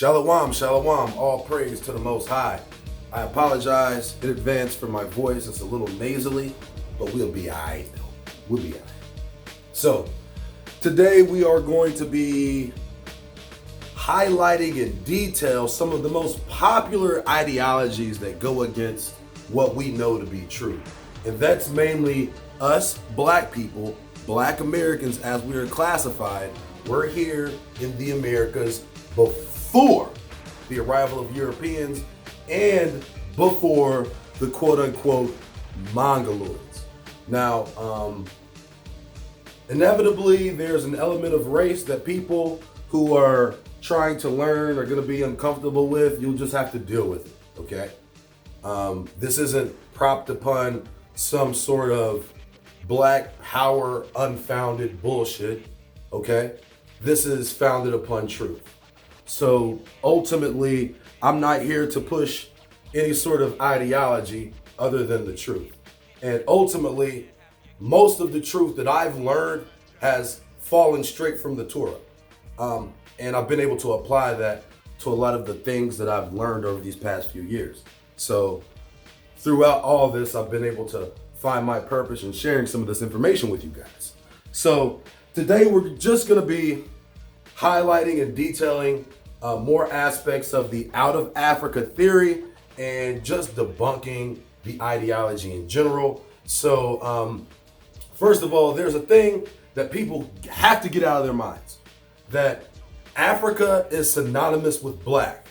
Shalom, shalom, all praise to the Most High. I apologize in advance for my voice. It's a little nasally, but we'll be all right. We'll be all right. So, today we are going to be highlighting in detail some of the most popular ideologies that go against what we know to be true. And that's mainly us, black people, black Americans as we are classified. We're here in the Americas before the arrival of Europeans and before the quote-unquote Mongoloids. Now, inevitably, there's an element of race that people who are trying to learn are going to be uncomfortable with. You'll just have to deal with it, okay? This isn't propped upon some sort of black power unfounded bullshit, okay? This is founded upon truth. So ultimately, I'm not here to push any sort of ideology other than the truth. And ultimately, most of the truth that I've learned has fallen straight from the Torah. And I've been able to apply that to a lot of the things that I've learned over these past few years. So throughout all this, I've been able to find my purpose in sharing some of this information with you guys. So today we're just gonna be highlighting and detailing more aspects of the out of Africa theory and just debunking the ideology in general. So first of all, there's a thing that people have to get out of their minds, that Africa is synonymous with black.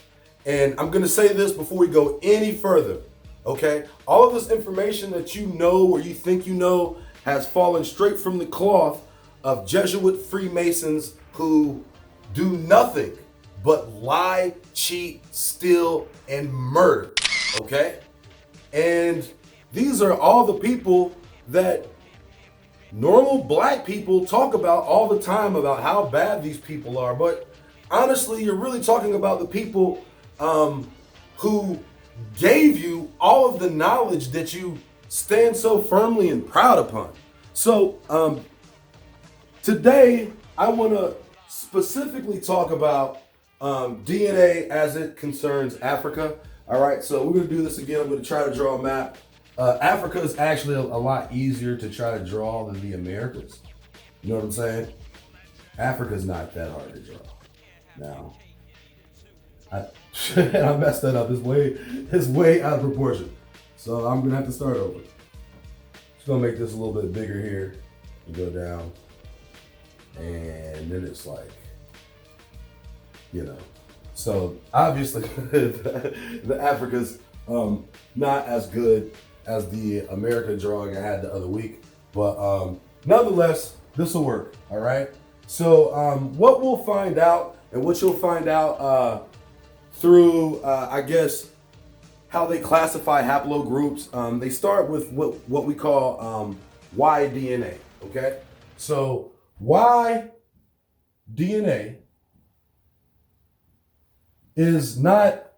And I'm gonna say this before we go any further, okay? All of this information that you know or you think you know has fallen straight from the cloth of Jesuit Freemasons who do nothing but lie, cheat, steal, and murder, okay? And these are all the people that normal black people talk about all the time about how bad these people are. But honestly, you're really talking about the people who gave you all of the knowledge that you stand so firmly and proud upon. So today, I want to specifically talk about DNA as it concerns Africa. All right, so we're going to do this again. I'm going to try to draw a map. Africa is actually a lot easier to try to draw than the Americas. You know what I'm saying? Africa's not that hard to draw. Now, I messed that up. It's way out of proportion. So I'm going to have to start over. Just going to make this a little bit bigger here and go down. And then it's like, you know, so obviously the Africa's not as good as the American drawing I had the other week, but nonetheless, this will work, all right? So what we'll find out, and what you'll find out through, I guess, how they classify haplogroups, they start with what we call Y DNA, okay? So Y DNA is not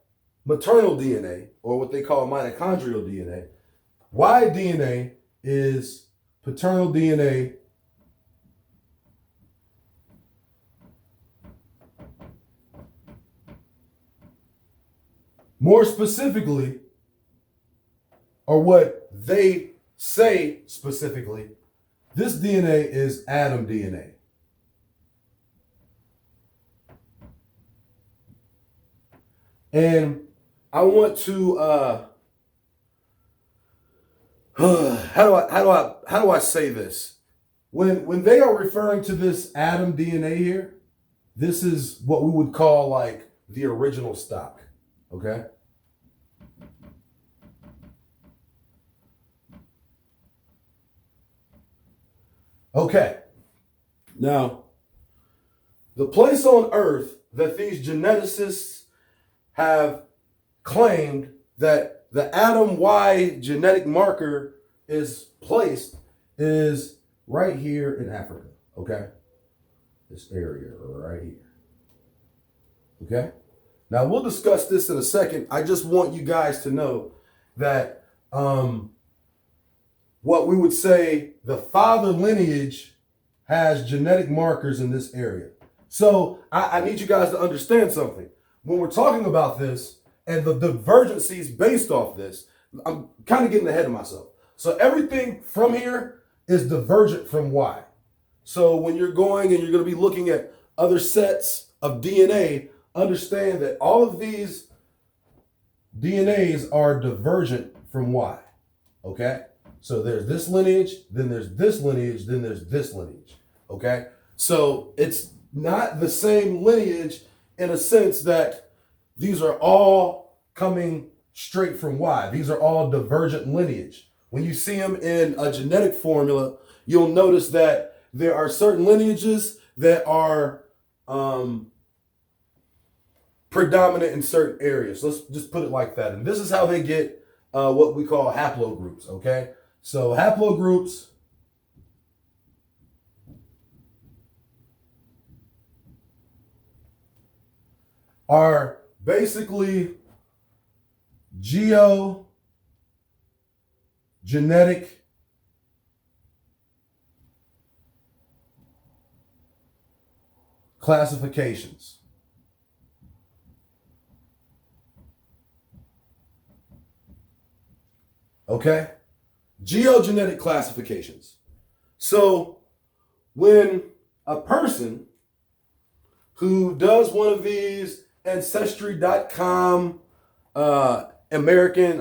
maternal DNA or what they call mitochondrial DNA. Y DNA is paternal DNA more specifically, or what they say specifically, this DNA is Adam DNA. And I want to how do I say this? When they are referring to this Adam DNA here, this is what we would call like the original stock, okay? Okay. Now, the place on Earth that these geneticists have claimed that the Adam Y genetic marker is placed is right here in Africa, okay? This area right here, okay? Now, we'll discuss this in a second. I just want you guys to know that what we would say the father lineage has genetic markers in this area. So I need you guys to understand something. when we're talking about this and the divergencies based off this, I'm kind of getting ahead of myself. So everything from here is divergent from Y. So when you're going and you're going to be looking at other sets of DNA, understand that all of these DNAs are divergent from Y. Okay? So there's this lineage, then there's this lineage, then there's this lineage. Okay? So it's not the same lineage in a sense that these are all coming straight from Y. These are all divergent lineage. When you see them in a genetic formula, you'll notice that there are certain lineages that are predominant in certain areas. Let's just put it like that. And this is how they get what we call haplogroups, okay? So haplogroups are basically geogenetic classifications. Okay? Geogenetic classifications. So when a person who does one of these Ancestry.com, African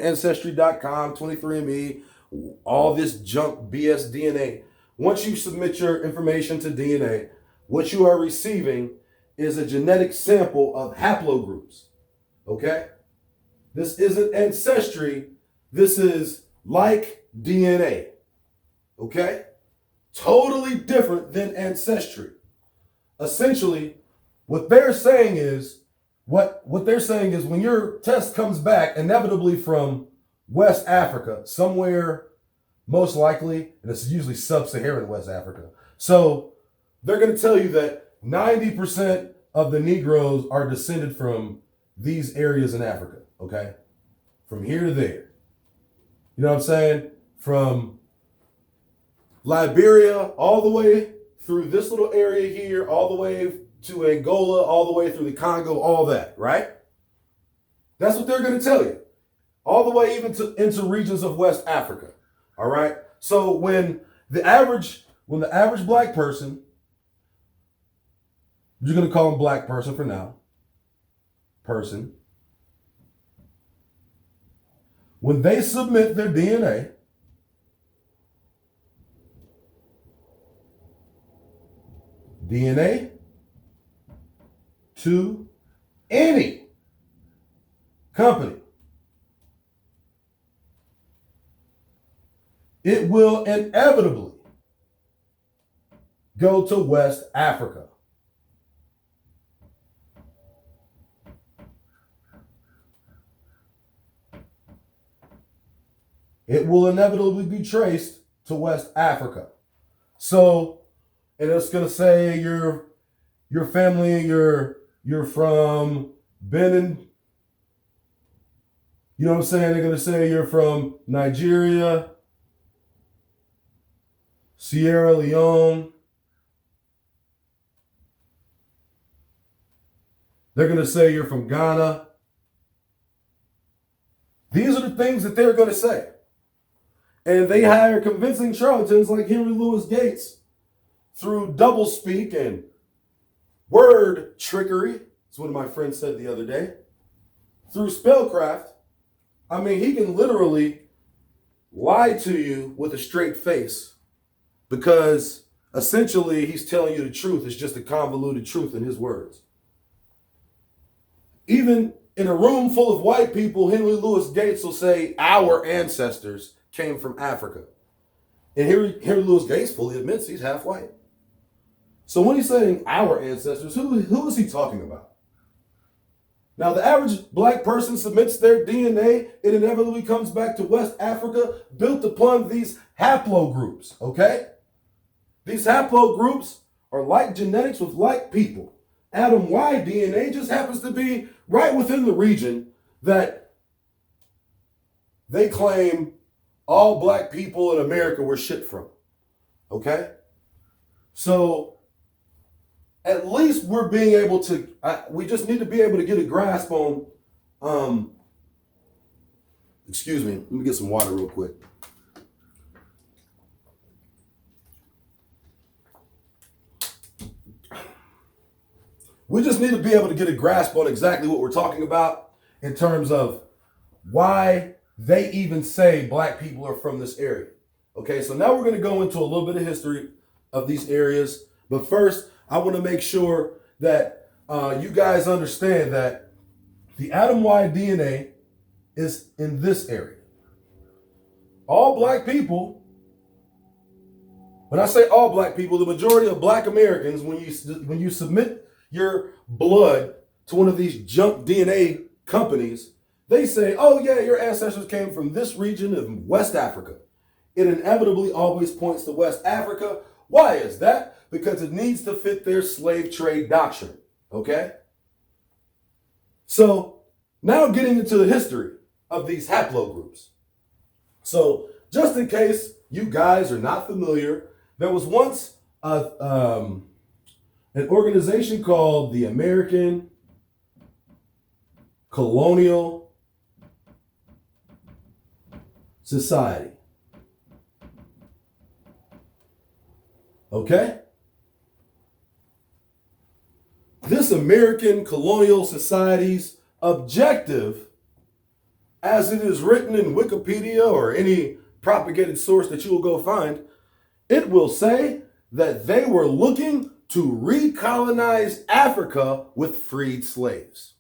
Ancestry.com, 23andMe, all this junk BS DNA, once you submit your information to DNA, what you are receiving is a genetic sample of haplogroups. Okay? This isn't ancestry. This is like DNA. Okay? Totally different than ancestry. Essentially, what they're saying is when your test comes back inevitably from West Africa, somewhere most likely, and it's usually sub-Saharan West Africa. So they're going to tell you that 90% of the Negroes are descended from these areas in Africa, okay? From here to there. You know what I'm saying? From Liberia all the way through this little area here, all the way to Angola, all the way through the Congo, all that, right? That's what they're going to tell you. All the way even into regions of West Africa, all right? So when the average black person, you're going to call him black person for now, person, when they submit their DNA to any company, it will inevitably go to West Africa. It will inevitably be traced to West Africa. So, and it's going to say your family, you're from Benin. You know what I'm saying? They're going to say you're from Nigeria, Sierra Leone. They're going to say you're from Ghana. These are the things that they're going to say. And they hire convincing charlatans like Henry Louis Gates through doublespeak and word trickery. That's what my friend said the other day. Through spellcraft. I mean, he can literally lie to you with a straight face because essentially he's telling you the truth. It's just a convoluted truth in his words. Even in a room full of white people, Henry Louis Gates will say our ancestors came from Africa. And Henry Louis Gates fully admits he's half white. So when he's saying our ancestors, who is he talking about? Now, the average black person submits their DNA, it inevitably comes back to West Africa, built upon these haplogroups, okay? These haplogroups are like genetics with like people. Adam Y DNA just happens to be right within the region that they claim all black people in America were shipped from, okay? So at least we're being able to, we just need to be able to get a grasp on, excuse me, let me get some water real quick. We just need to be able to get a grasp on exactly what we're talking about in terms of why they even say black people are from this area. Okay, so now we're going to go into a little bit of history of these areas. But first, I want to make sure that you guys understand that the atom-wide DNA is in this area. All black people, when I say all black people, the majority of black Americans, when you submit your blood to one of these junk DNA companies, they say, oh yeah, your ancestors came from this region of West Africa. It inevitably always points to West Africa. Why is that? Because it needs to fit their slave trade doctrine, okay? So now getting into the history of these haplogroups. So just in case you guys are not familiar, there was once an organization called the American Colonial Society. Okay? This American Colonial Society's objective, as it is written in Wikipedia or any propagated source that you will go find, it will say that they were looking to recolonize Africa with freed slaves.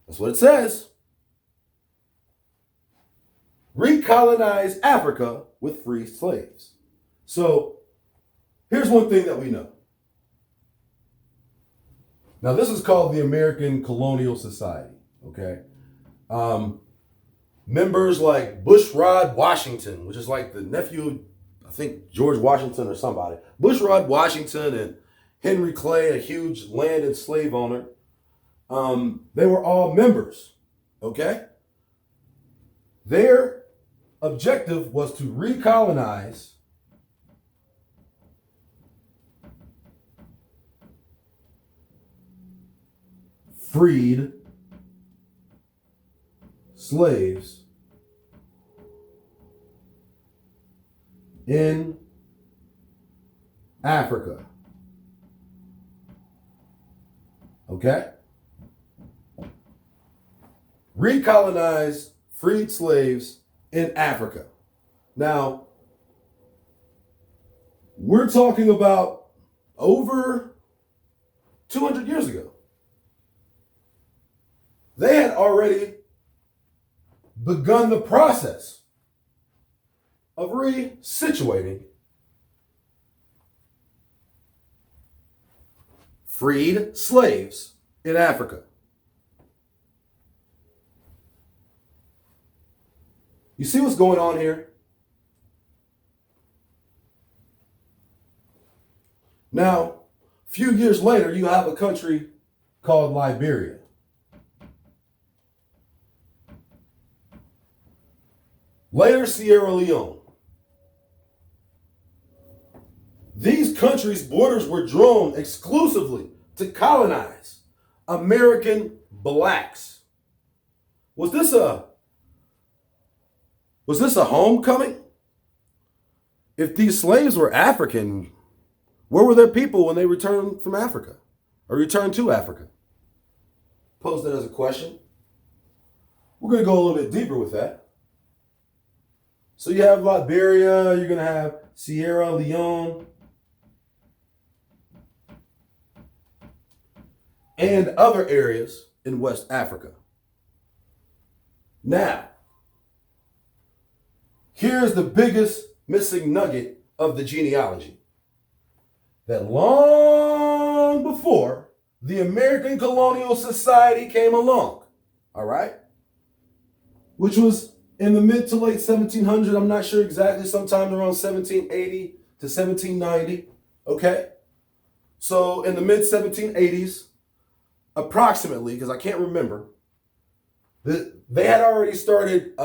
That's what it says. Recolonize Africa with free slaves. So here's one thing that we know. Now this is called the American Colonial Society, okay? Members like Bushrod Washington, which is like the nephew, I think George Washington or somebody. Bushrod Washington and Henry Clay, a huge land and slave owner. They were all members, okay? Their objective was to recolonize freed slaves in Africa. Okay? Recolonize freed slaves in Africa. Now, we're talking about over 200 years ago. They had already begun the process of resituating freed slaves in Africa. You see what's going on here? Now, a few years later, you have a country called Liberia. Later, Sierra Leone. These countries' borders were drawn exclusively to colonize American blacks. Was this a homecoming? If these slaves were African, where were their people when they returned from Africa or returned to Africa? Pose that as a question. We're going to go a little bit deeper with that. So you have Liberia, you're going to have Sierra Leone, and other areas in West Africa. Now, here's the biggest missing nugget of the genealogy. That long before the American Colonial Society came along, all right, which was in the mid to late 1700s, I'm not sure exactly, sometime around 1780 to 1790, okay? So in the mid 1780s, approximately, because I can't remember, they had already started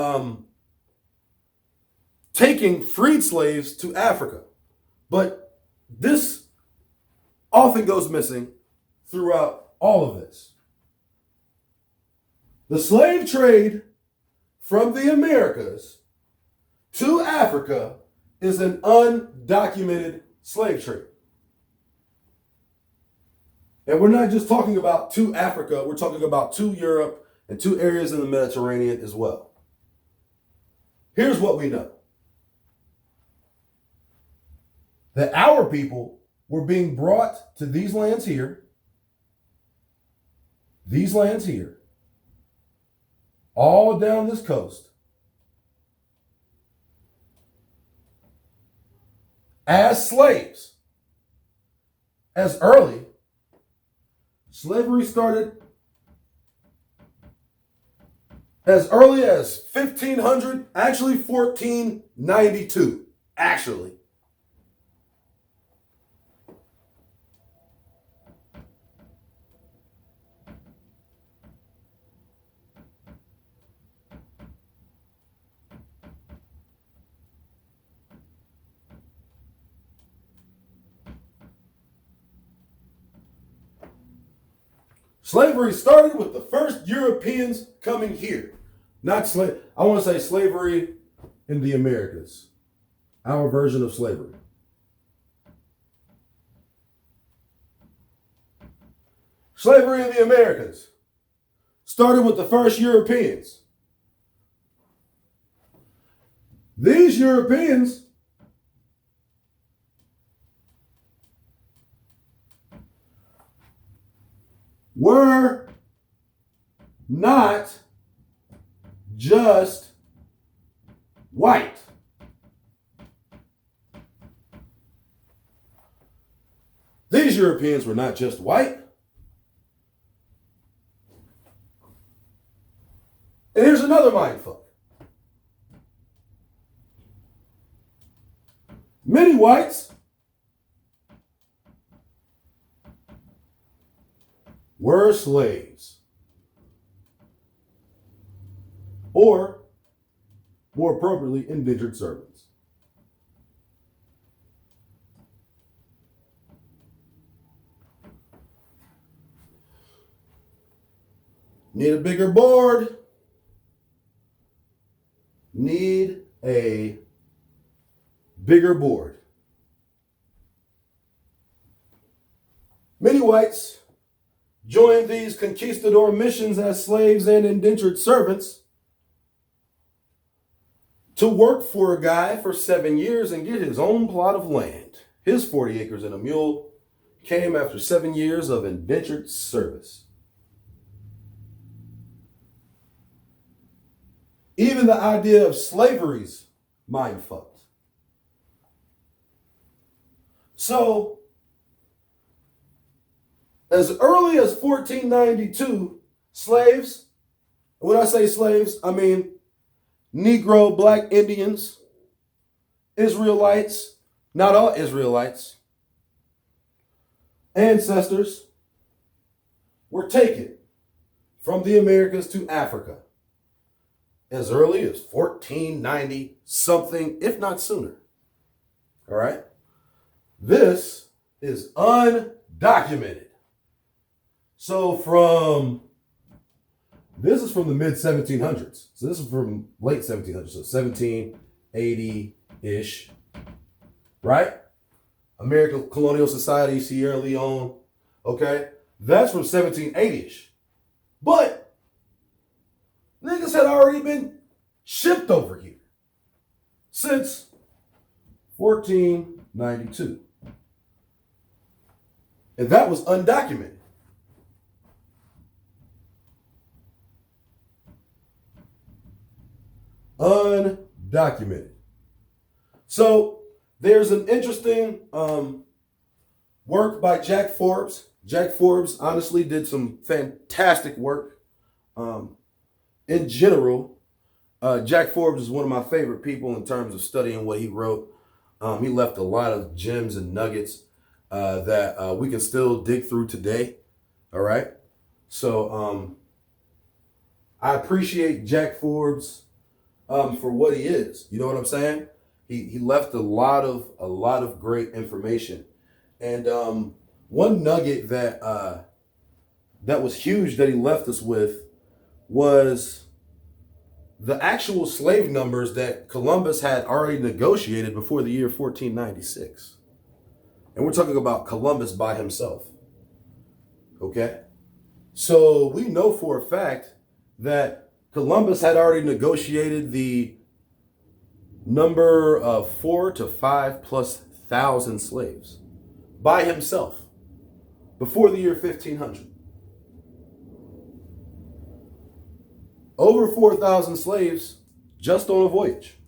taking freed slaves to Africa. But this often goes missing throughout all of this. The slave trade from the Americas to Africa is an undocumented slave trade. And we're not just talking about to Africa, we're talking about to Europe and to areas in the Mediterranean as well. Here's what we know. That our people were being brought to these lands here, all down this coast, as slaves. As early, slavery started as early as 1500, actually 1492, actually. Slavery started with the first Europeans coming here. Not slave. I want to say slavery in the Americas. Our version of slavery. Slavery in the Americas started with the first Europeans. These Europeans were not just white. These Europeans were not just white. And here's another mindfuck. Many whites were slaves. Or, more appropriately, indentured servants. Need a bigger board. Need a bigger board. Many whites joined these conquistador missions as slaves and indentured servants to work for a guy for 7 years and get his own plot of land. His 40 acres and a mule came after 7 years of indentured service. Even the idea of slavery's mind fucked. So, as early as 1492, slaves, when I say slaves, I mean Negro, Black Indians, Israelites, not all Israelites, ancestors were taken from the Americas to Africa as early as 1490 something, if not sooner. All right? This is undocumented. So this is from the mid 1700s. So this is from late 1700s, so 1780-ish, right? American Colonial Society, Sierra Leone, okay? That's from 1780-ish. But niggas had already been shipped over here since 1492. And that was undocumented. Undocumented. So there's an interesting work by Jack Forbes. Jack Forbes honestly did some fantastic work. In general, Jack Forbes is one of my favorite people in terms of studying what he wrote. He left a lot of gems and nuggets that we can still dig through today. All right. So I appreciate Jack Forbes for what he is. You know what I'm saying? He left a lot of great information. And one nugget that was huge that he left us with was the actual slave numbers that Columbus had already negotiated before the year 1496. And we're talking about Columbus by himself. Okay? So we know for a fact that Columbus had already negotiated the number of 4 to 5 plus thousand slaves by himself before the year 1500. Over 4,000 slaves just on a voyage,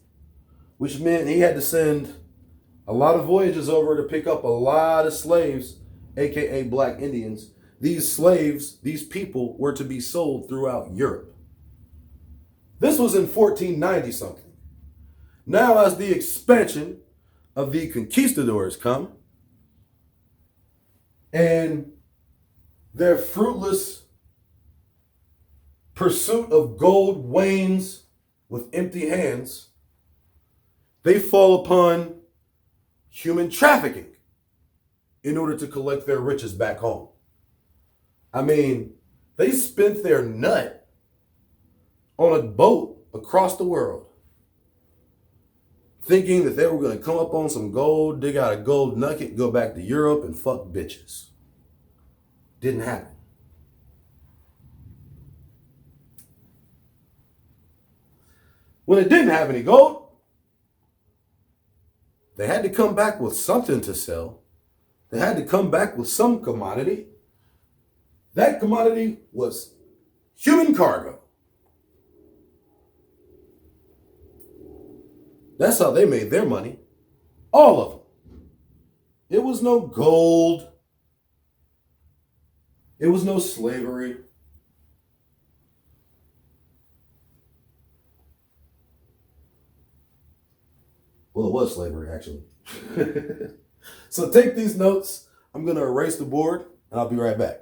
which meant he had to send a lot of voyages over to pick up a lot of slaves, aka black Indians. These slaves, these people, were to be sold throughout Europe. This was in 1490 something. Now, as the expansion of the conquistadors come and their fruitless pursuit of gold wanes with empty hands, they fall upon human trafficking in order to collect their riches back home. I mean, they spent their nut on a boat across the world, thinking that they were going to come up on some gold, dig out a gold nugget, go back to Europe and fuck bitches. Didn't happen. When it didn't have any gold, they had to come back with something to sell. They had to come back with some commodity. That commodity was human cargo. That's how they made their money. All of them. It was no gold. It was no slavery. Well, it was slavery, actually. So take these notes. I'm going to erase the board, and I'll be right back.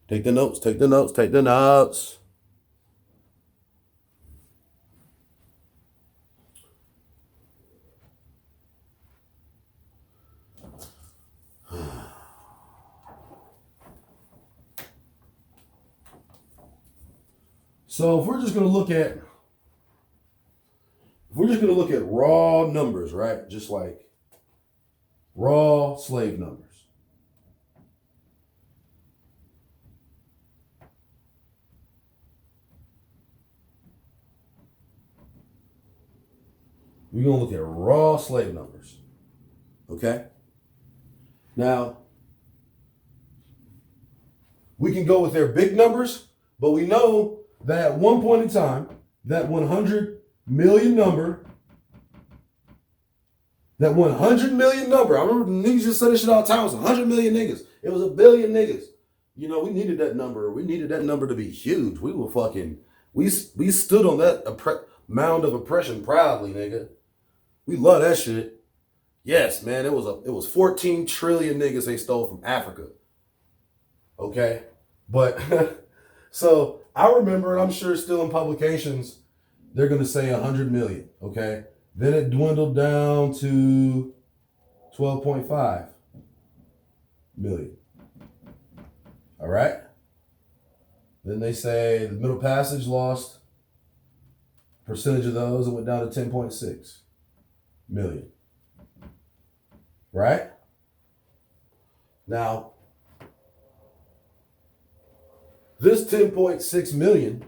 Take the notes, take the notes, take the notes. So if we're just going to look at raw numbers, right? Just like raw slave numbers. We're going to look at raw slave numbers. Okay? Now, we can go with their big numbers, but we know that at one point in time, that 100 million number, I remember niggas just said this shit all the time, it was 100 million niggas. It was a billion niggas. You know, we needed that number. We needed that number to be huge. We were fucking, we stood on that mound of oppression proudly, nigga. We love that shit. Yes, man, it was 14 trillion niggas they stole from Africa. Okay? But, so I remember, and I'm sure still in publications, they're going to say 100 million, okay? Then it dwindled down to 12.5 million. All right? Then they say the Middle Passage lost percentage of those and went down to 10.6 million. Right? Now, this 10.6 million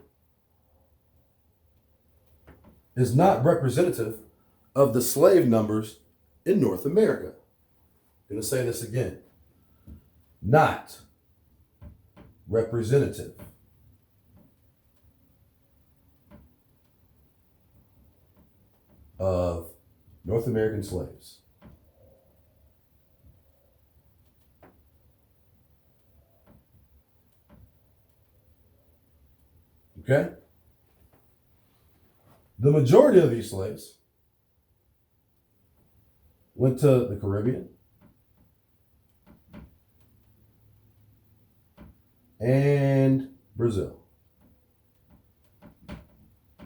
is not representative of the slave numbers in North America. I'm going to say this again. Not representative of North American slaves. Okay? The majority of these slaves went to the Caribbean and Brazil.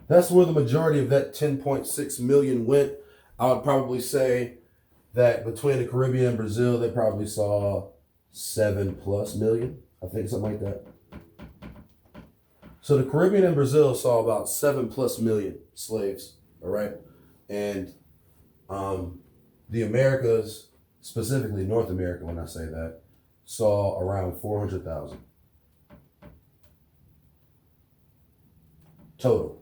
That's where the majority of that 10.6 million went. I would probably say that between the Caribbean and Brazil, they probably saw 7+ million, I think, something like that. So the Caribbean and Brazil saw about 7+ million slaves, all right? And the Americas, specifically North America, when I say that, saw around 400,000 total.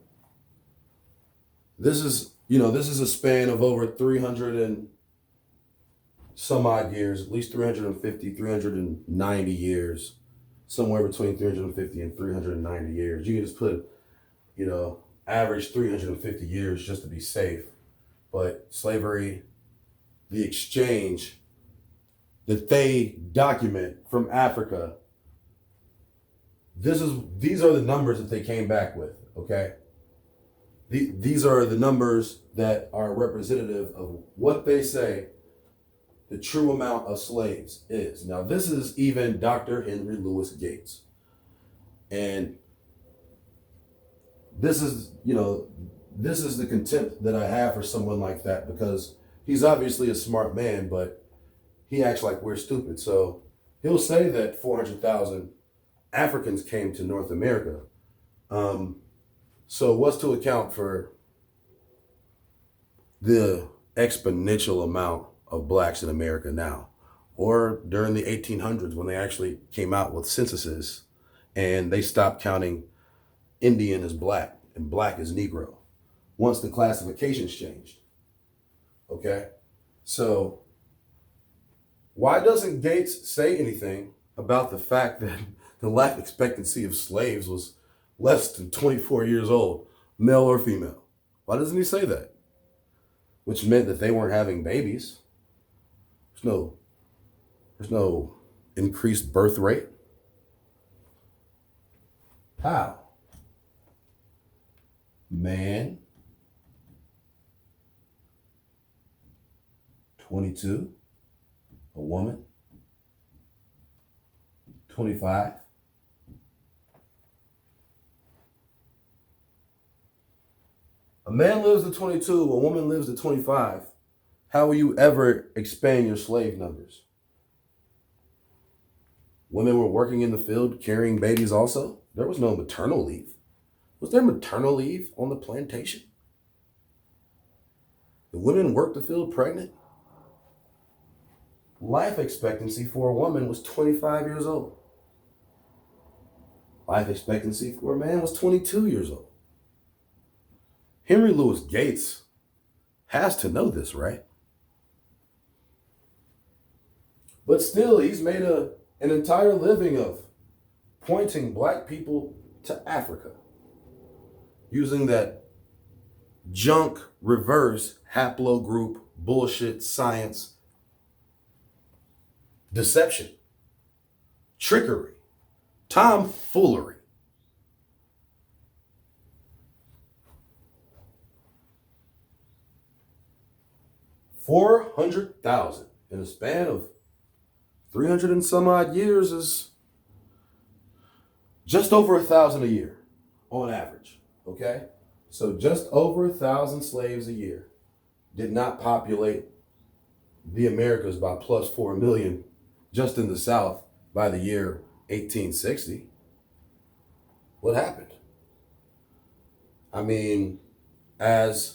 This is a span of over 300 and some odd years, at least 350, 390 years, somewhere between 350 and 390 years. You can just put, average 350 years just to be safe. But slavery, the exchange that they document from Africa, these are the numbers that they came back with, okay? These are the numbers that are representative of what they say the true amount of slaves is. Now, this is even Dr. Henry Louis Gates. And this is the contempt that I have for someone like that, because he's obviously a smart man, but he acts like we're stupid. So he'll say that 400,000 Africans came to North America. So what's to account for the exponential amount of blacks in America now? Or during the 1800s, when they actually came out with censuses and they stopped counting Indian as black and black as Negro once the classifications changed. Okay? So why doesn't Gates say anything about the fact that the life expectancy of slaves was less than 24 years old, male or female? Why doesn't he say that? Which meant that they weren't having babies. There's no increased birth rate. How? Man, 22, a woman, 25. A man lives to 22, a woman lives to 25. How will you ever expand your slave numbers? Women were working in the field carrying babies also. There was no maternal leave. Was there maternal leave on the plantation? The women worked the field pregnant. Life expectancy for a woman was 25 years old. Life expectancy for a man was 22 years old. Henry Louis Gates has to know this, right? But still, he's made an entire living of pointing black people to Africa, using that junk reverse haplogroup bullshit science, deception, trickery, tomfoolery. $400,000 in a span of 300 and some odd years is just over 1,000 a year on average, okay? So just over 1,000 slaves a year did not populate the Americas by plus 4 million just in the South by the year 1860. What happened? I mean, as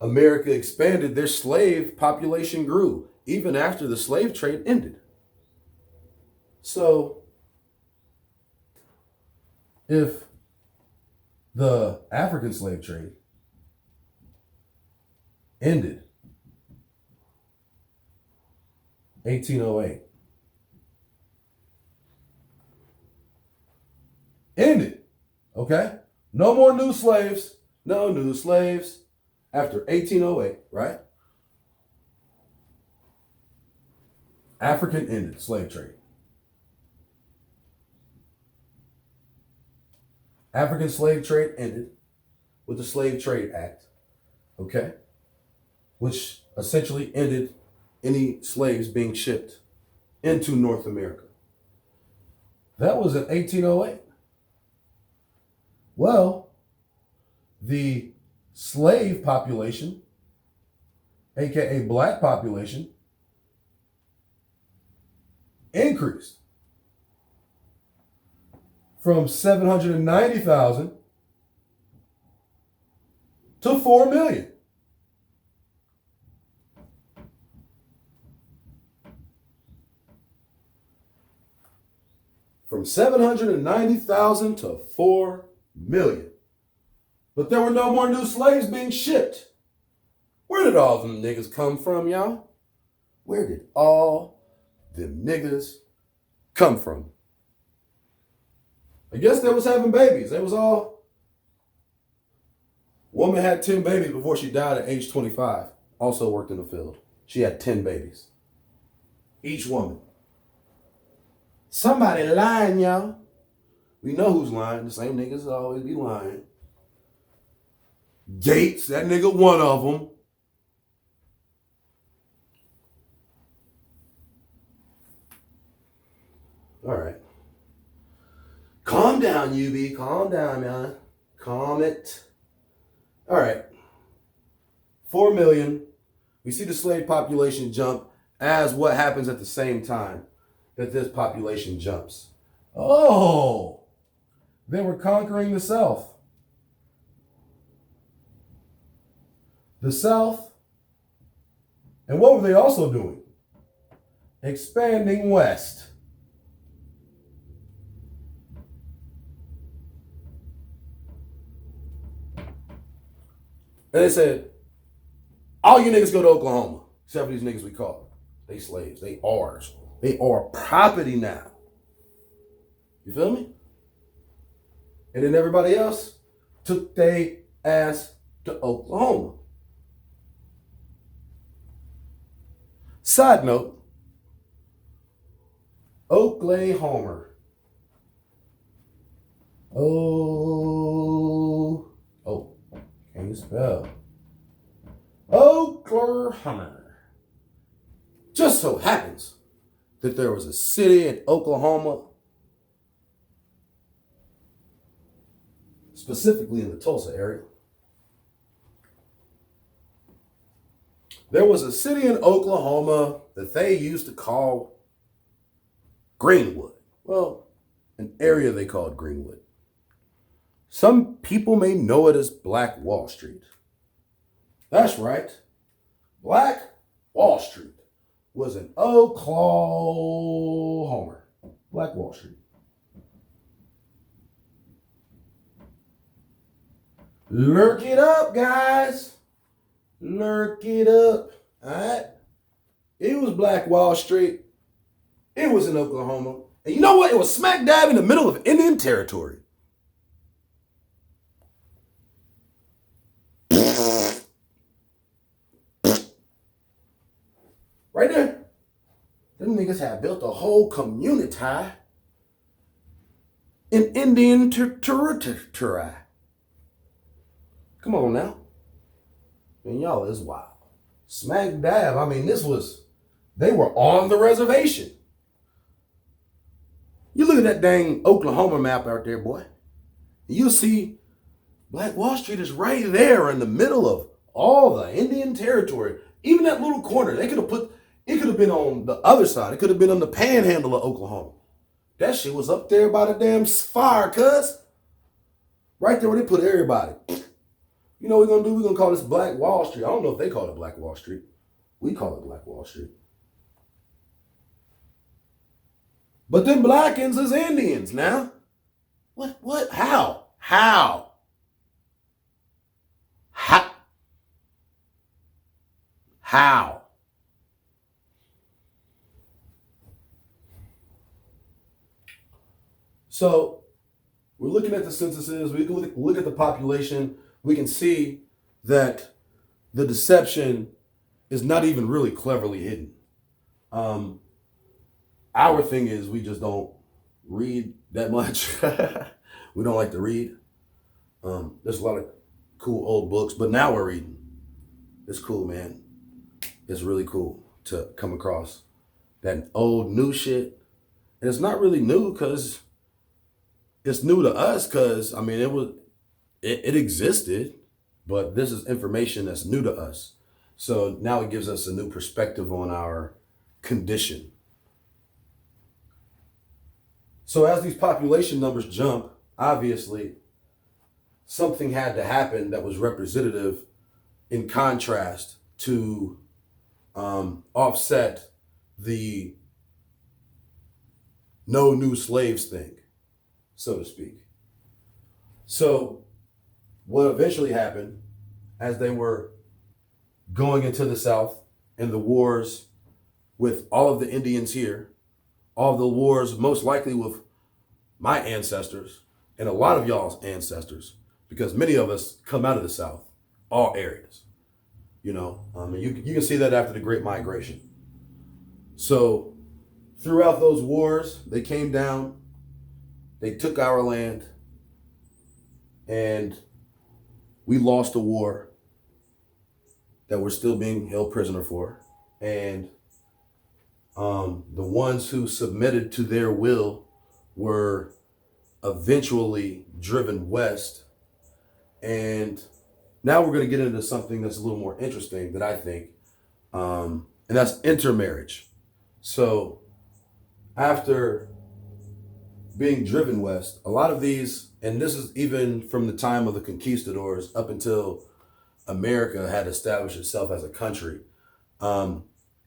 America expanded, their slave population grew, even after the slave trade ended. So, if the African slave trade ended 1808, ended, okay? No more new slaves, no new slaves after 1808, right? African ended slave trade. African slave trade ended with the Slave Trade Act, okay? Which essentially ended any slaves being shipped into North America. That was in 1808. Well, the slave population aka black population, increased from 790,000 to 4 million. From 790,000 to 4 million. But there were no more new slaves being shipped. Where did all them niggas come from, y'all? Where did all them niggas come from? I guess they was having babies. They was all... Woman had 10 babies before she died at age 25. Also worked in the field. She had 10 babies. Each woman. Somebody lying, y'all. We know who's lying. The same niggas always be lying. Gates, that nigga one of them. All right. Calm down, UB. Calm down, man. Calm it. All right. 4 million. We see the slave population jump as what happens at the same time that this population jumps. Oh, they were conquering the South. The South. And what were they also doing? Expanding west. And they said, all you niggas go to Oklahoma, except for these niggas we call. They slaves. They ours. They are property now. You feel me? And then everybody else took their ass to Oklahoma. Side note, Oklahoma. Can you spell? Oklahoma. Just so happens that there was a city in Oklahoma, specifically in the Tulsa area. There was a city in Oklahoma that they used to call Greenwood. Well, an area they called Greenwood. Some people may know it as Black Wall Street. That's right. Black Wall Street was in Oklahoma. Black Wall Street. Lurk it up, guys. Lurk it up. All right? It was Black Wall Street. It was in Oklahoma. And you know what? It was smack dab in the middle of Indian territory. Right there. Them niggas had built a whole community in Indian territory. Come on now. And y'all is wild. Smack dab. I mean, they were on the reservation. You look at that dang Oklahoma map out there, boy. You'll see Black Wall Street is right there in the middle of all the Indian territory. Even that little corner, it could have been on the other side. It could have been on the panhandle of Oklahoma. That shit was up there by the damn fire, cuz. Right there where they put everybody. You know what we're going to do? We're going to call this Black Wall Street. I don't know if they call it Black Wall Street. We call it Black Wall Street. But them Blackens is Indians now. What? How? So we're looking at the censuses. We can look at the population. We can see that the deception is not even really cleverly hidden. Our thing is we just don't read that much. We don't like to read. There's a lot of cool old books, but now we're reading. It's cool, man. It's really cool to come across that old new shit. And it's not really new because it's new to us because, I mean, it existed, but this is information that's new to us. So now it gives us a new perspective on our condition. So as these population numbers jump, obviously something had to happen that was representative in contrast to offset the no new slaves thing, so to speak. So what eventually happened as they were going into the South and the wars with all of the Indians here, all the wars most likely with my ancestors and a lot of y'all's ancestors, because many of us come out of the South, all areas, and you can see that after the Great Migration. So throughout those wars, they came down, they took our land, and we lost a war that we're still being held prisoner for. And the ones who submitted to their will were eventually driven west. And now we're going to get into something that's a little more interesting that I think, and that's intermarriage. So after being driven west, a lot of these, and this is even from the time of the conquistadors up until America had established itself as a country,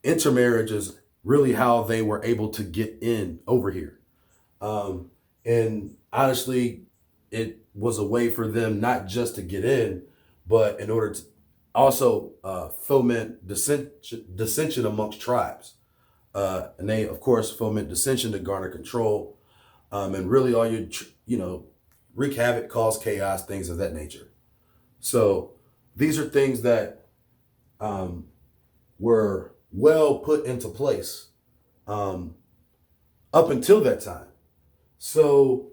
intermarriage is really how they were able to get in over here. And honestly, it was a way for them not just to get in, but in order to also foment dissension amongst tribes. And they, of course, foment dissension to garner control. And really all wreak havoc, cause chaos, things of that nature. So these are things that were well put into place up until that time. So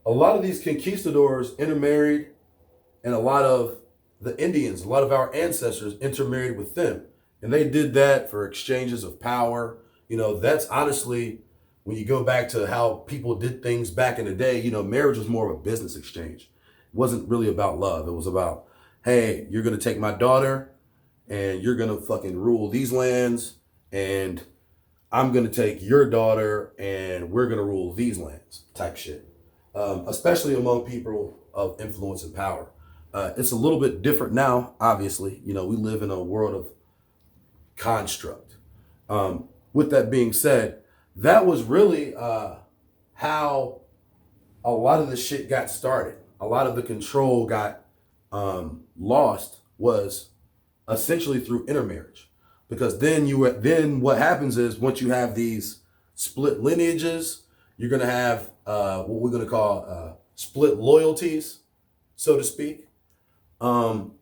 a lot of these conquistadors intermarried, and a lot of the Indians, a lot of our ancestors intermarried with them. And they did that for exchanges of power. That's honestly, when you go back to how people did things back in the day, marriage was more of a business exchange. It wasn't really about love. It was about, hey, you're going to take my daughter and you're going to fucking rule these lands, and I'm going to take your daughter and we're going to rule these lands type shit. Especially among people of influence and power. It's a little bit different now, obviously. We live in a world of construct. With that being said, that was really how a lot of the shit got started. A lot of the control got lost was essentially through intermarriage. Because then what happens is, once you have these split lineages, you're going to have what we're going to call split loyalties, so to speak. And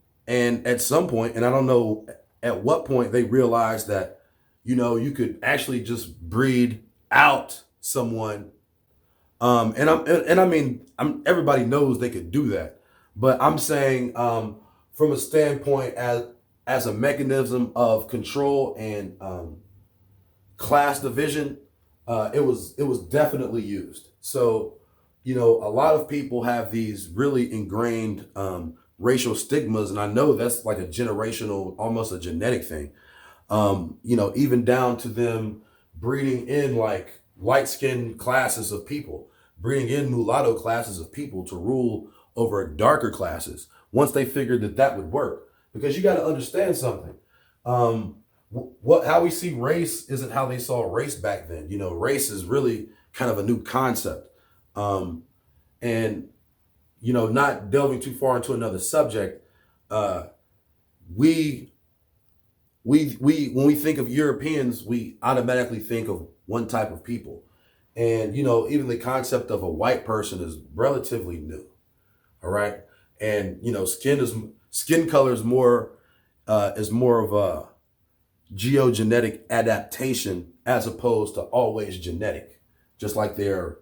at some point, and I don't know at what point, they realized that, you could actually just breed out someone. Everybody knows they could do that. But I'm saying from a standpoint as a mechanism of control and class division, it was definitely used. So, a lot of people have these really ingrained racial stigmas, and I know that's like a generational, almost a genetic thing. Even down to them breeding in like light-skinned classes of people, breeding in mulatto classes of people to rule over darker classes once they figured that would work. Because you got to understand something. How we see race isn't how they saw race back then. Race is really kind of a new concept. And not delving too far into another subject, we when we think of Europeans, we automatically think of one type of people. And even the concept of a white person is relatively new. All right. And skin color is more of a geogenetic adaptation as opposed to always genetic. Just like they're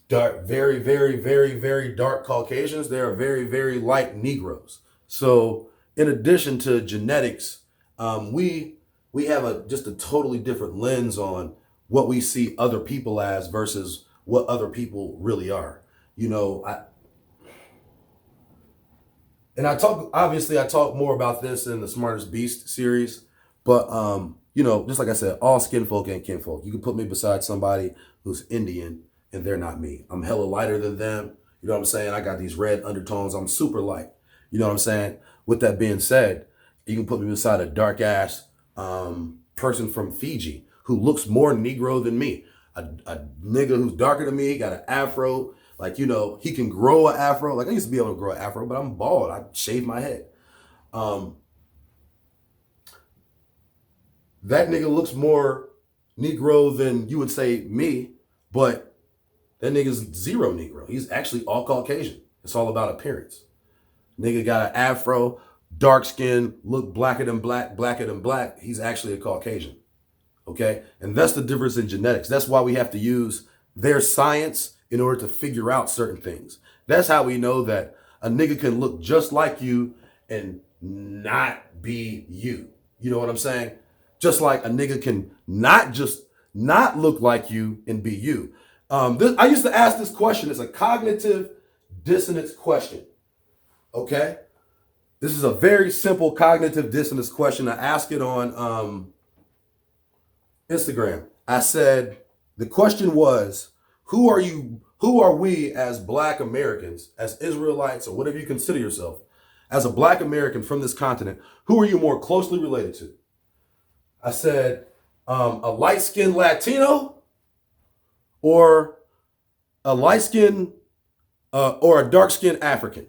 dark, very, very, very, very dark Caucasians, they are very, very light Negroes. So in addition to genetics, we have just a totally different lens on what we see other people as versus what other people really are. And obviously I talk more about this in the Smartest Beast series, but just like I said, all skin folk ain't kinfolk. You can put me beside somebody who's Indian and they're not me. I'm hella lighter than them. You know what I'm saying? I got these red undertones. I'm super light. You know what I'm saying? With that being said, you can put me beside a dark ass person from Fiji who looks more Negro than me. A nigga who's darker than me, he got an afro. Like, he can grow an afro. Like, I used to be able to grow an afro, but I'm bald. I shave my head. That nigga looks more Negro than you would say me, but that nigga's zero Negro. He's actually all Caucasian. It's all about appearance. Nigga got an afro, dark skin, look blacker than black, blacker than black. He's actually a Caucasian. Okay? And that's the difference in genetics. That's why we have to use their science in order to figure out certain things. That's how we know that a nigga can look just like you and not be you. You know what I'm saying? Just like a nigga can not look like you and be you. I used to ask this question. It's a cognitive dissonance question. Okay? This is a very simple cognitive dissonance question. I asked it on Instagram. I said, the question was, who are we as Black Americans, as Israelites, or whatever you consider yourself, as a Black American from this continent, who are you more closely related to? I said, a light-skinned Latino or a light-skinned or a dark-skinned African?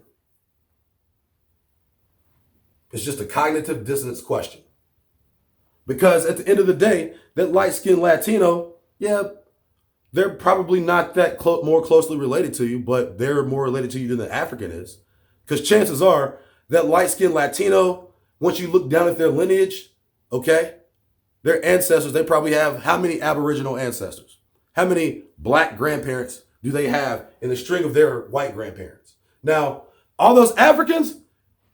It's just a cognitive dissonance question. Because at the end of the day, that light-skinned Latino, yeah, they're probably not that more closely related to you, but they're more related to you than the African is. Because chances are that light-skinned Latino, once you look down at their lineage, okay, their ancestors, they probably have how many Aboriginal ancestors? How many Black grandparents do they have in the string of their white grandparents? Now, all those Africans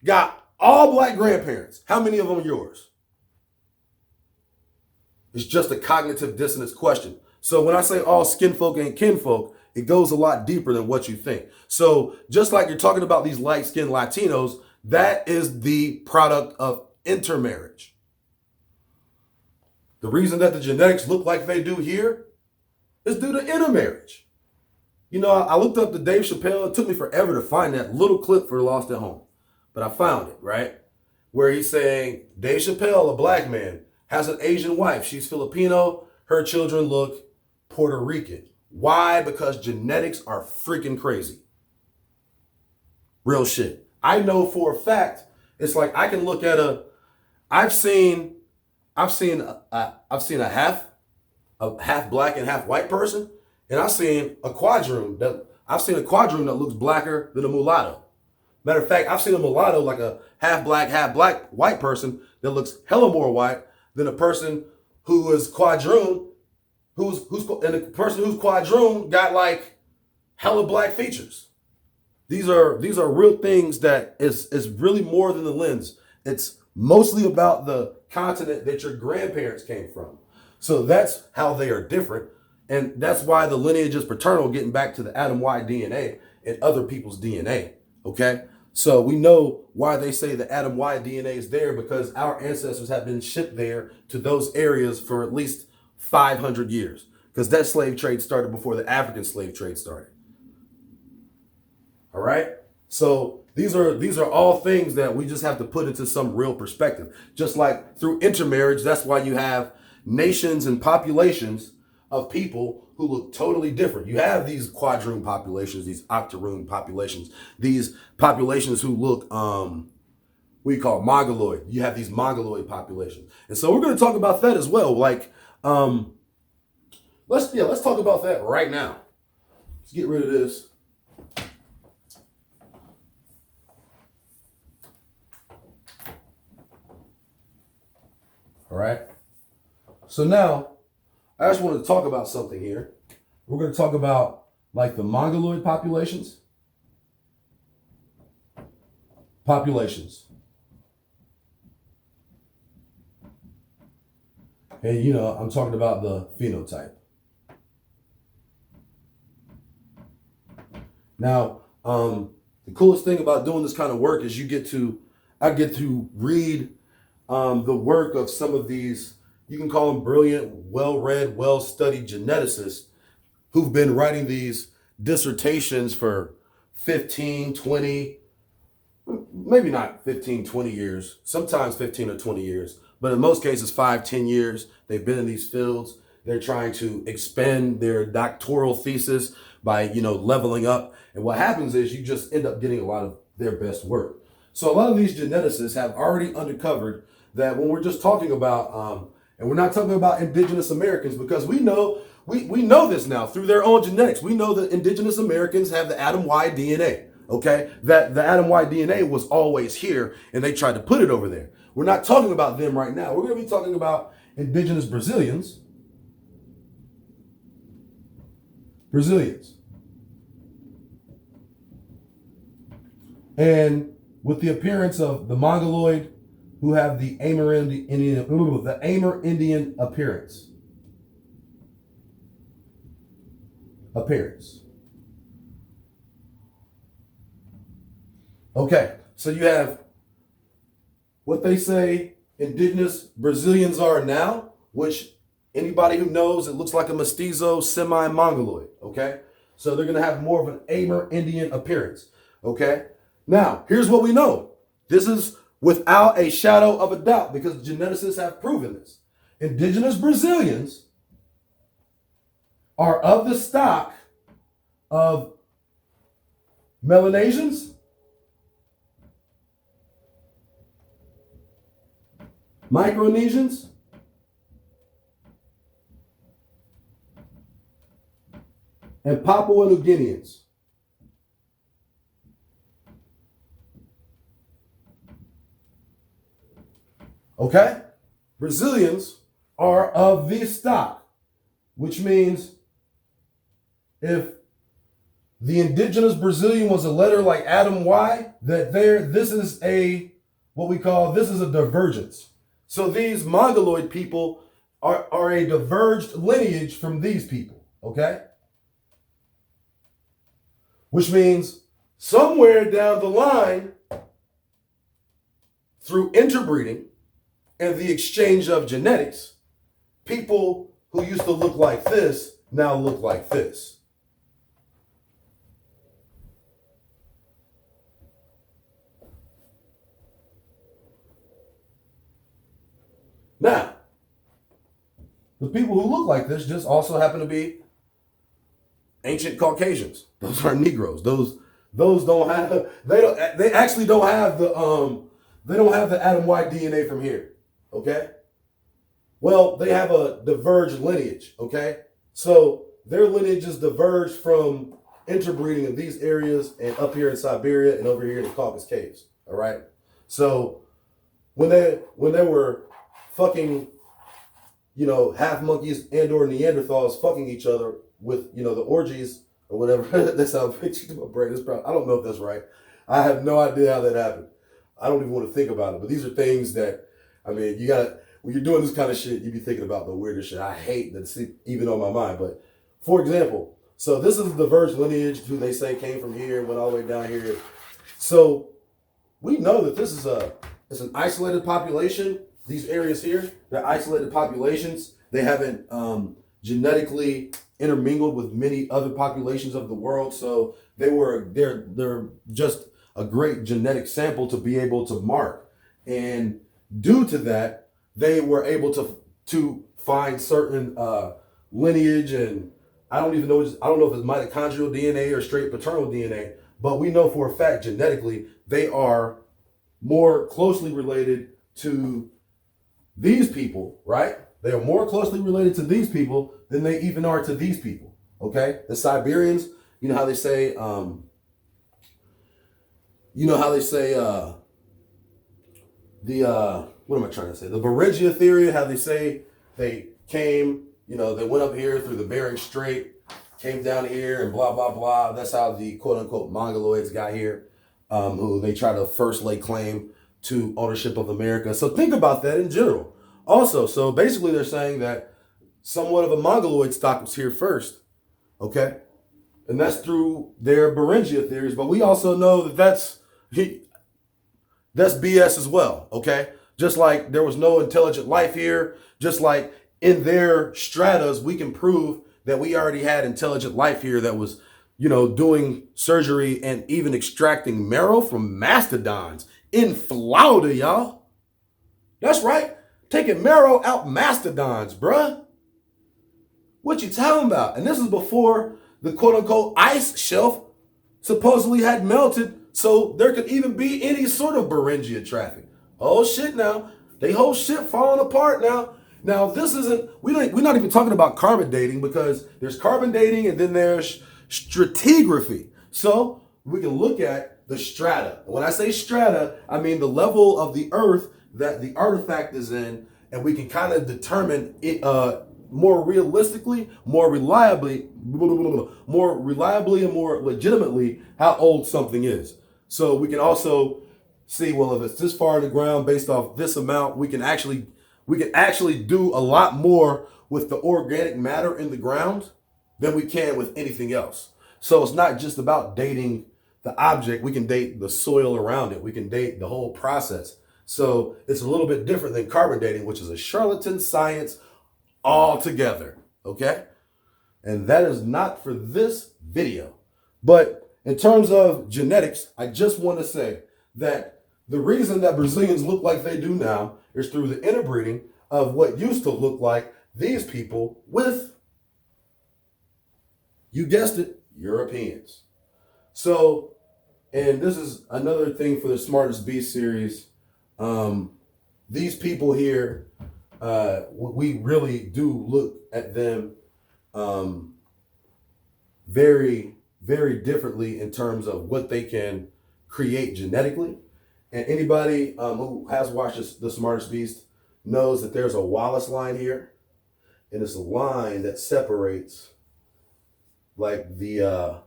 got all Black grandparents. How many of them are yours? It's just a cognitive dissonance question. So when I say all skin folk ain't kinfolk, it goes a lot deeper than what you think. So just like you're talking about these light-skinned Latinos, that is the product of intermarriage. The reason that the genetics look like they do here is due to intermarriage. I looked up the Dave Chappelle. It took me forever to find that little clip for Lost at Home. But I found it, right? Where he's saying, Dave Chappelle, a Black man, has an Asian wife. She's Filipino. Her children look Puerto Rican. Why? Because genetics are freaking crazy. Real shit. I know for a fact, it's like I can look at I've seen a half black and half white person, and I've seen a quadroon that looks blacker than a mulatto. Matter of fact, I've seen a mulatto, like a half black white person that looks hella more white than a person who is quadroon, and the person who's quadroon got like hella black features. These are real things that is really more than the lens. It's mostly about the continent that your grandparents came from. So that's how they are different. And that's why the lineage is paternal, getting back to the Adam Y DNA and other people's DNA. Okay? So we know why they say the Adam Y DNA is there, because our ancestors have been shipped there to those areas for at least 500 years. Because that slave trade started before the African slave trade started. All right? So these are all things that we just have to put into some real perspective. Just like through intermarriage, that's why you have nations and populations of people who look totally different. You have these quadroon populations, these octoroon populations, these populations who look, we call mongoloid. You have these mongoloid populations. And so we're going to talk about that as well. Like, let's talk about that right now. Let's get rid of this. All right. So now, I just want to talk about something here. We're going to talk about like the mongoloid populations. And I'm talking about the phenotype. Now, The coolest thing about doing this kind of work is I get to read the work of some of these, you can call them brilliant, well-read, well-studied geneticists who've been writing these dissertations for 15, 20, maybe not 15, 20 years, sometimes 15 or 20 years, but in most cases, 5, 10 years. They've been in these fields. They're trying to expand their doctoral thesis by, leveling up. And what happens is you just end up getting a lot of their best work. So a lot of these geneticists have already uncovered that when we're just talking about, and we're not talking about indigenous Americans, because we know this now through their own genetics. We know that indigenous Americans have the Adam Y DNA, okay? That the Adam Y DNA was always here and they tried to put it over there. We're not talking about them right now. We're going to be talking about indigenous Brazilians. And with the appearance of the Mongoloid, who have the Amerindian appearance. Okay, so you have what they say indigenous Brazilians are now, which anybody who knows, it looks like a mestizo semi-mongoloid, okay? So they're gonna have more of an Amerindian appearance, okay? Now, here's what we know. This is without a shadow of a doubt because geneticists have proven this. Indigenous Brazilians are of the stock of Melanesians, Micronesians, and Papua New Guineans. Okay? Brazilians are of this stock, which means if the indigenous Brazilian was a letter like Adam Y, this is a divergence. So these Mongoloid people are a diverged lineage from these people, okay? Which means somewhere down the line, through interbreeding and the exchange of genetics, people who used to look like this now look like this. Now, the people who look like this just also happen to be ancient Caucasians. Those are Negroes. Those don't have they actually don't have the Adam Y DNA from here. Okay? Well, they have a diverged lineage, okay? So their lineages diverged from interbreeding in these areas and up here in Siberia and over here in the Caucasus Caves. All right. So when they were fucking, half monkeys and or Neanderthals fucking each other with, the orgies or whatever. That's how it pictured to my brain. I don't know if that's right. I have no idea how that happened. I don't even want to think about it. But these are things that, when you're doing this kind of shit, you be thinking about the weirdest shit. I hate that it's even on my mind. But for example, so this is the diverged lineage who they say came from here, went all the way down here. So we know that this is it's an isolated population. These areas here, they're isolated populations. They haven't genetically intermingled with many other populations of the world. So they're just a great genetic sample to be able to mark. And due to that, they were able to find certain lineage, and I don't know if it's mitochondrial DNA or straight paternal DNA, but we know for a fact genetically they are more closely related to these people, right? They are more closely related to these people than they even are to these people, okay? The Siberians, you know how they say, what am I trying to say? The Varangia theory, how they say they came, they went up here through the Bering Strait, came down here and blah, blah, blah. That's how the quote unquote Mongoloids got here, who they try to first lay claim to ownership of America. So think about that in general. Also, so basically they're saying that somewhat of a Mongoloid stock was here first, okay? and that's through their Beringia theories. But we also know that that's BS as well, okay? Just like there was no intelligent life here, just like in their stratas, we can prove that we already had intelligent life here that was, doing surgery and even extracting marrow from mastodons in Florida, y'all. That's right. Taking marrow out mastodons, bruh. What you talking about? And this is before the quote unquote ice shelf supposedly had melted, so there could even be any sort of Beringia traffic. Oh shit now. They whole shit falling apart now. Now this isn't, we're not even talking about carbon dating, because there's carbon dating and then there's stratigraphy. So we can look at the strata. When I say strata, I mean the level of the earth that the artifact is in, and we can kind of determine it more realistically, more reliably and more legitimately how old something is. So we can also see, well, if it's this far in the ground based off this amount, we can actually do a lot more with the organic matter in the ground than we can with anything else. So it's not just about dating the object. We can date the soil around it. We can date the whole process. So it's a little bit different than carbon dating, which is a charlatan science altogether, okay? And that is not for this video. But in terms of genetics, I just want to say that the reason that Brazilians look like they do now is through the interbreeding of what used to look like these people with, you guessed it, Europeans. So, and this is another thing for the Smartest Beast series. These people here, we really do look at them very, very differently in terms of what they can create genetically. And anybody who has watched The Smartest Beast knows that there's a Wallace line here. And it's a line that separates like the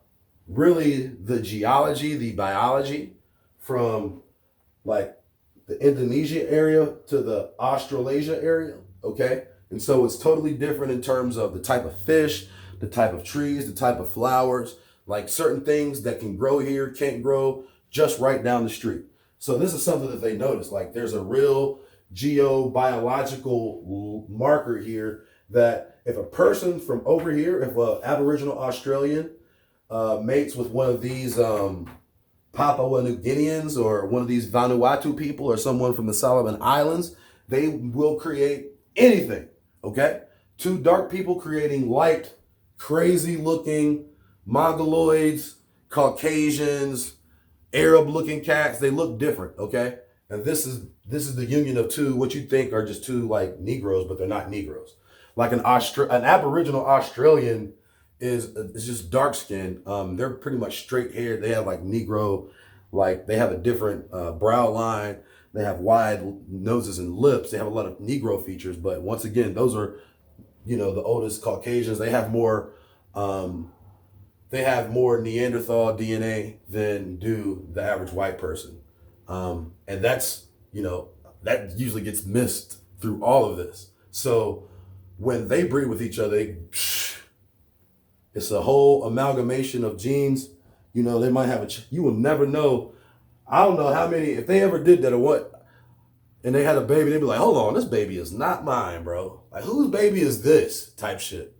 really the geology, the biology from like the Indonesia area to the Australasia area, okay? And so it's totally different in terms of the type of fish, the type of trees, the type of flowers, like certain things that can grow here can't grow just right down the street. So this is something that they notice, like there's a real geobiological marker here that if a person from over here, if an Aboriginal Australian mates with one of these Papua New Guineans or one of these Vanuatu people or someone from the Solomon Islands, they will create anything, okay? Two dark people creating light, crazy looking Mongoloids, Caucasians, Arab looking cats. They look different, okay? And this is the union of two, what you think are just two like Negroes, but they're not Negroes. Like an Aboriginal Australian is just dark skinned. They're pretty much straight haired. They have like Negro, like they have a different brow line. They have wide noses and lips. They have a lot of Negro features. But once again, those are, the oldest Caucasians. They have more Neanderthal DNA than do the average white person. And that's, that usually gets missed through all of this. So when they breed with each other, it's a whole amalgamation of genes. They might have you will never know. I don't know how many, if they ever did that or what, and they had a baby, they'd be like, hold on, this baby is not mine, bro. Like, whose baby is this type shit?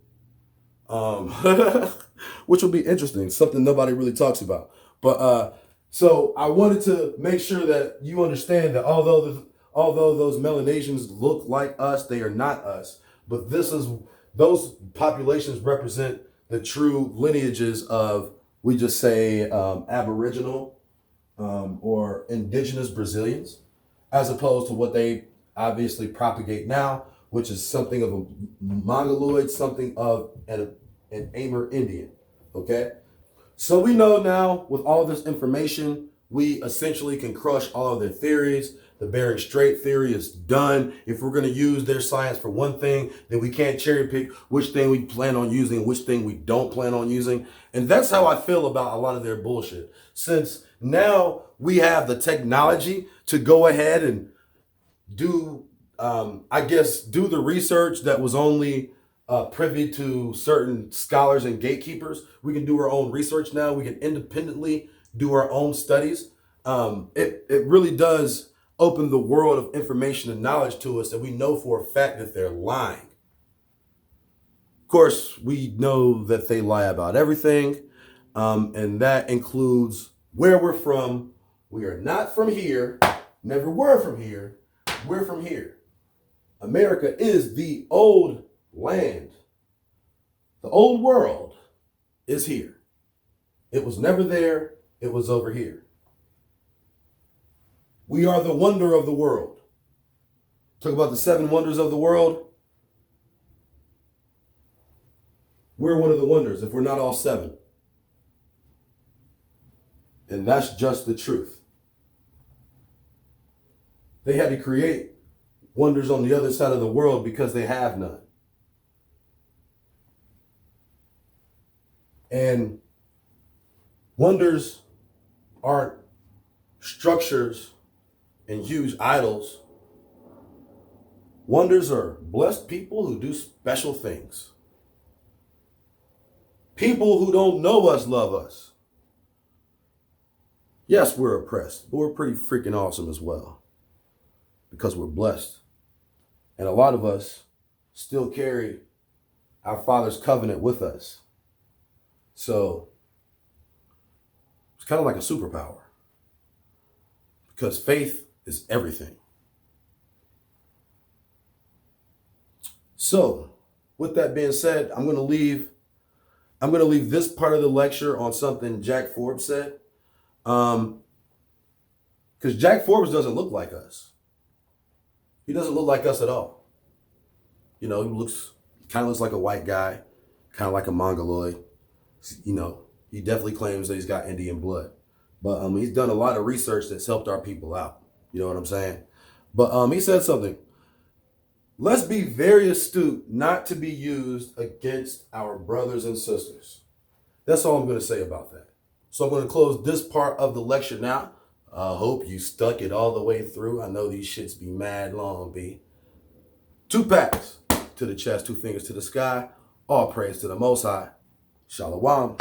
Which will be interesting, something nobody really talks about. But so I wanted to make sure that you understand that although those Melanesians look like us, they are not us. But those populations represent the true lineages of, we just say, Aboriginal or indigenous Brazilians, as opposed to what they obviously propagate now, which is something of a Mongoloid, something of an Amer Indian, okay? So we know now with all this information, we essentially can crush all of their theories. The Bering Strait theory is done. If we're going to use their science for one thing, then we can't cherry pick which thing we plan on using and which thing we don't plan on using. And that's how I feel about a lot of their bullshit. Since now we have the technology to go ahead and do the research that was only privy to certain scholars and gatekeepers. We can do our own research now. We can independently do our own studies. It really does open the world of information and knowledge to us, and we know for a fact that they're lying. Of course, we know that they lie about everything, and that includes where we're from. We are not from here, never were from here, we're from here. America is the old land. The old world is here. It was never there, it was over here. We are the wonder of the world. Talk about the 7 wonders of the world. We're one of the wonders if we're not all 7. And that's just the truth. They had to create wonders on the other side of the world because they have none. And wonders aren't structures and huge idols. Wonders are blessed people who do special things. People who don't know us love us. Yes, we're oppressed, but we're pretty freaking awesome as well because we're blessed. And a lot of us still carry our Father's covenant with us. So it's kind of like a superpower because faith is everything. So with that being said, I'm going to leave this part of the lecture on something Jack Forbes said. Because Jack Forbes doesn't look like us. He doesn't look like us at all. You know, he kind of looks like a white guy, kind of like a Mongoloid. You know, he definitely claims that he's got Indian blood. But he's done a lot of research that's helped our people out. You know what I'm saying? But he said something. Let's be very astute not to be used against our brothers and sisters. That's all I'm going to say about that. So I'm going to close this part of the lecture now. I hope you stuck it all the way through. I know these shits be mad long, B. 2 pats to the chest, 2 fingers to the sky. All praise to the Most High. Shalom.